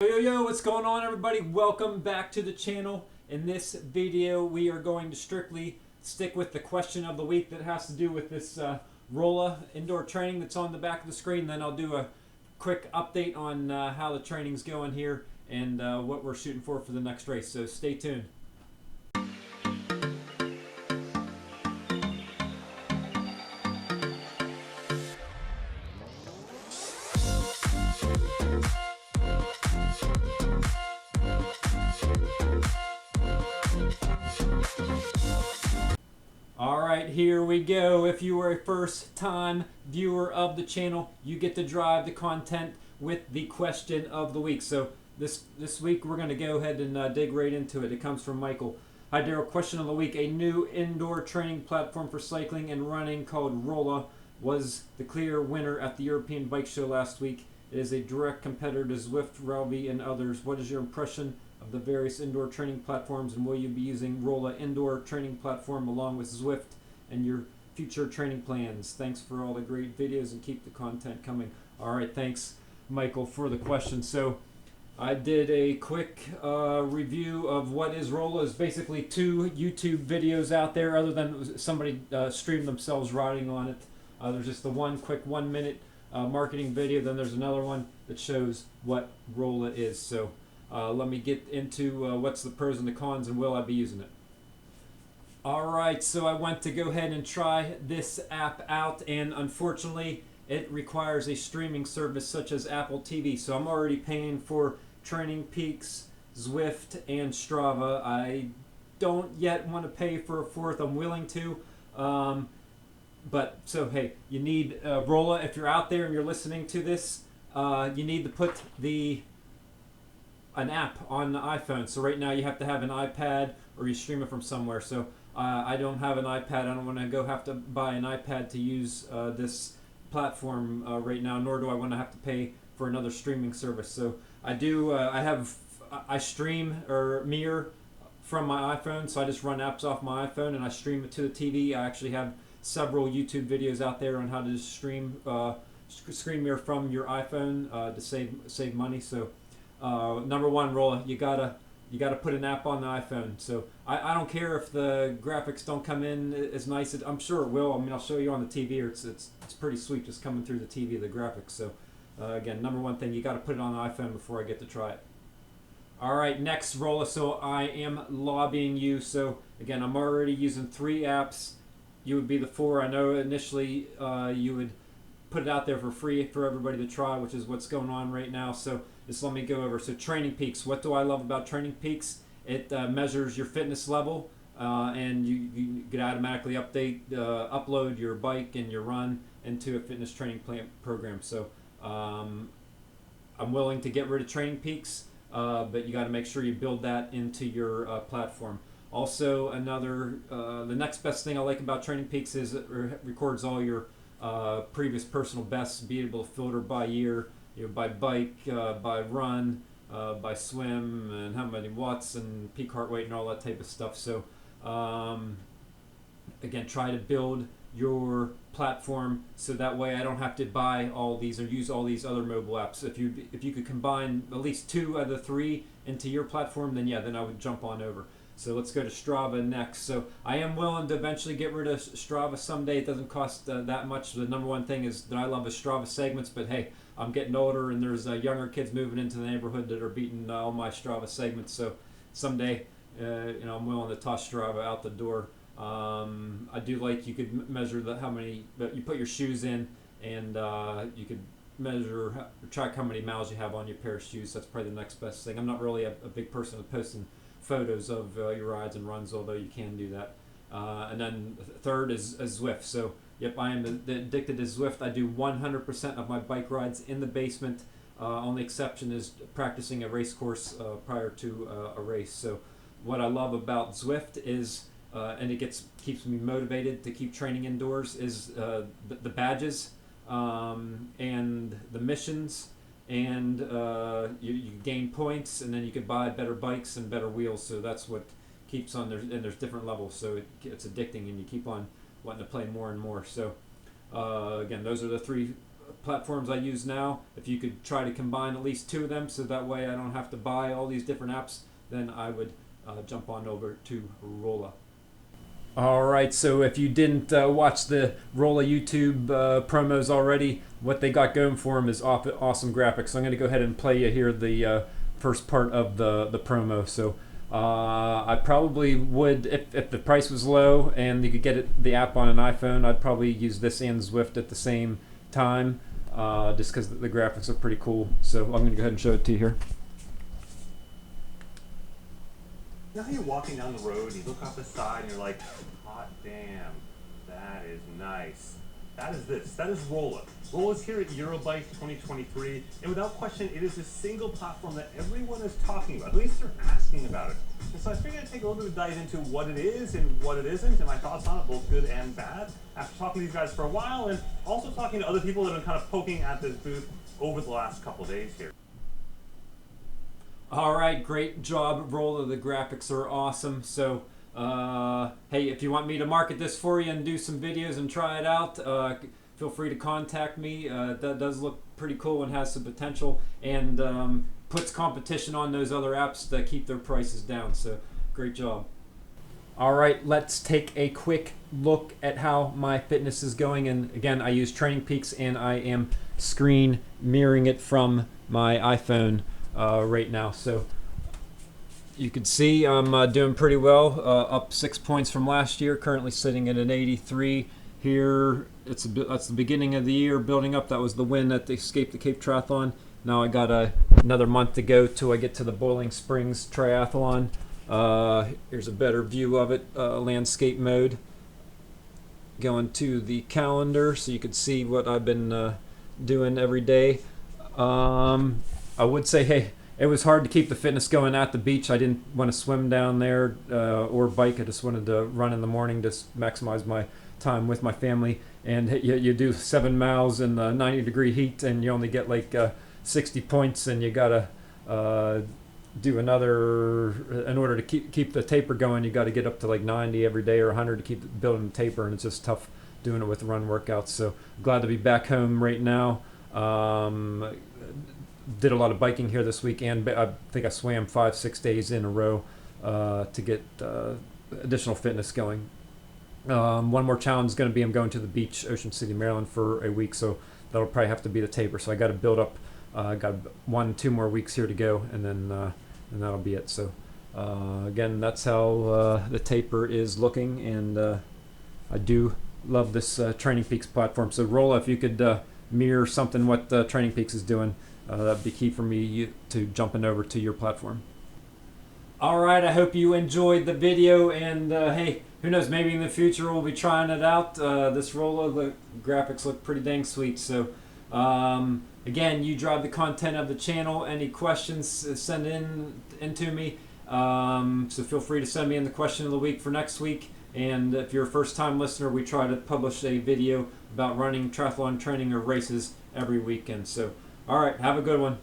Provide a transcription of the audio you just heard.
Yo, what's going on, everybody? Welcome back to the channel. In this video, we are going to strictly stick with the question of the week that has to do with this Rolla indoor training that's on the back of the screen. Then I'll do a quick update on how the training's going here and what we're shooting for the next race. So stay tuned. Alright, here we go. If you are a first time viewer of the channel, you get to drive the content with the question of the week. So this week we're going to go ahead and dig right into it. It comes from Michael. Hi Daryl, question of the week. A new indoor training platform for cycling and running called Rolla was the clear winner at the European Bike Show last week. It is a direct competitor to Zwift, Rally, and others. What is your impression of the various indoor training platforms, and will you be using Rolla indoor training platform along with Zwift and your future training plans? Thanks for all the great videos and keep the content coming. All right, thanks Michael for the question. So I did a quick review of what is Rolla. It's basically 2 YouTube videos out there, other than somebody streamed themselves riding on it. There's just the one quick 1 minute marketing video, then there's another one that shows what Rolla is. So let me get into what's the pros and the cons, and will I be using it. Alright, so I went to go ahead and try this app out, and unfortunately it requires a streaming service such as Apple TV. So I'm already paying for Training Peaks, Zwift, and Strava. I don't yet want to pay for a fourth. I'm willing to. But so hey, you need Rolla. If you're out there and you're listening to this, you need to put an app on the iPhone. So right now you have to have an iPad or you stream it from somewhere. So I don't have an iPad. I don't want to have to buy an iPad to use this platform right now, nor do I want to have to pay for another streaming service. So I stream or mirror from my iPhone. So I just run apps off my iPhone and I stream it to the TV. I actually have several YouTube videos out there on how to just stream screen mirror from your iPhone to save money. So number one, Rolla, you gotta put an app on the iPhone. So I don't care if the graphics don't come in as nice. I'm sure it will. I mean, I'll show you on the TV. It's pretty sweet just coming through the TV, the graphics. So again, number one thing, you got to put it on the iPhone before I get to try it. All right, next, Rolla. So I am lobbying you. So again, I'm already using 3 apps. You would be the 4. I know initially you would put it out there for free for everybody to try, which is what's going on right now. So just let me go over. So Training Peaks. What do I love about Training Peaks? It measures your fitness level, and you could automatically upload your bike and your run into a fitness training program. So I'm willing to get rid of Training Peaks, but you got to make sure you build that into your platform. Also, the next best thing I like about Training Peaks is it records all your previous personal bests, be able to filter by year, by bike, by run, by swim, and how many watts and peak heart rate and all that type of stuff. So again, try to build your platform so that way I don't have to buy all these or use all these other mobile apps. If you could combine at least 2 of the 3 into your platform, then I would jump on over. So let's go to Strava next. So I am willing to eventually get rid of Strava someday. It doesn't cost that much. The number one thing is that I love is Strava segments, but hey, I'm getting older and there's younger kids moving into the neighborhood that are beating all my Strava segments. So someday, I'm willing to toss Strava out the door. I do like you could measure you put your shoes in, and you could track how many miles you have on your pair of shoes. That's probably the next best thing. I'm not really a big person of posting photos of your rides and runs, although you can do that. And then third is Zwift. So yep, I am addicted to Zwift. I do 100% of my bike rides in the basement. Only exception is practicing a race course prior to a race. So what I love about Zwift is, and it keeps me motivated to keep training indoors, is the badges and the missions. And you gain points, and then you can buy better bikes and better wheels. So that's what keeps on there, and there's different levels, so it's addicting, and you keep on wanting to play more and more. So again, those are the 3 platforms I use now, if you could try to combine at least 2 of them, so that way I don't have to buy all these different apps, then I would jump on over to Rolla. Alright, so if you didn't watch the Rolla YouTube promos already, what they got going for them is awesome graphics. So I'm going to go ahead and play you here the first part of the promo. So I probably would, if the price was low and you could get the app on an iPhone, I'd probably use this and Zwift at the same time, just because the graphics are pretty cool. So I'm going to go ahead and show it to you here. You know how you're walking down the road and you look off the side and you're like, hot damn, that is nice. That is this. That is Rolla. Rolla's here at Eurobike 2023, and without question, it is a single platform that everyone is talking about. At least they're asking about it. And so I figured I'd take a little bit of a dive into what it is and what it isn't, and my thoughts on it, both good and bad, after talking to these guys for a while, and also talking to other people that have been kind of poking at this booth over the last couple days here. Alright, great job, Rolla. The graphics are awesome. So, hey, if you want me to market this for you and do some videos and try it out, feel free to contact me. That does look pretty cool and has some potential, and puts competition on those other apps that keep their prices down. So, great job. Alright, let's take a quick look at how my fitness is going. And again, I use Training Peaks, and I am screen mirroring it from my iPhone right now. So you can see I'm doing pretty well, up 6 points from last year, currently sitting at an 83 here. That's the beginning of the year building up. That was the win at the Escape the Cape Triathlon. Now I got another month to go till I get to the Boiling Springs Triathlon. Here's a better view of it, landscape mode. Going to the calendar so you can see what I've been doing every day. I would say, hey, it was hard to keep the fitness going at the beach. I didn't want to swim down there or bike. I just wanted to run in the morning to maximize my time with my family. And you do 7 miles in 90-degree heat, and you only get like 60 points, and you gotta do another, in order to keep the taper going, you got to get up to like 90 every day or 100 to keep building the taper, and it's just tough doing it with run workouts. So glad to be back home right now. Did a lot of biking here this week, and I think I swam 5-6 days in a row to get additional fitness going. One more challenge is going to be I'm going to the beach, Ocean City, Maryland, for a week, so that'll probably have to be the taper. So I got to build up. Got 1-2 more weeks here to go, and then that'll be it. So again, that's how the taper is looking, and I do love this Training Peaks platform. So Rolla, if you could mirror something what Training Peaks is doing, that'd be key for me to jumping over to your platform. Alright, I hope you enjoyed the video, and hey, who knows, maybe in the future we'll be trying it out. This Rolla, the graphics look pretty dang sweet. So again, you drive the content of the channel. Any questions, send into me. So feel free to send me in the question of the week for next week. And if you're a first-time listener, we try to publish a video about running, triathlon training, or races every weekend. So, all right, have a good one.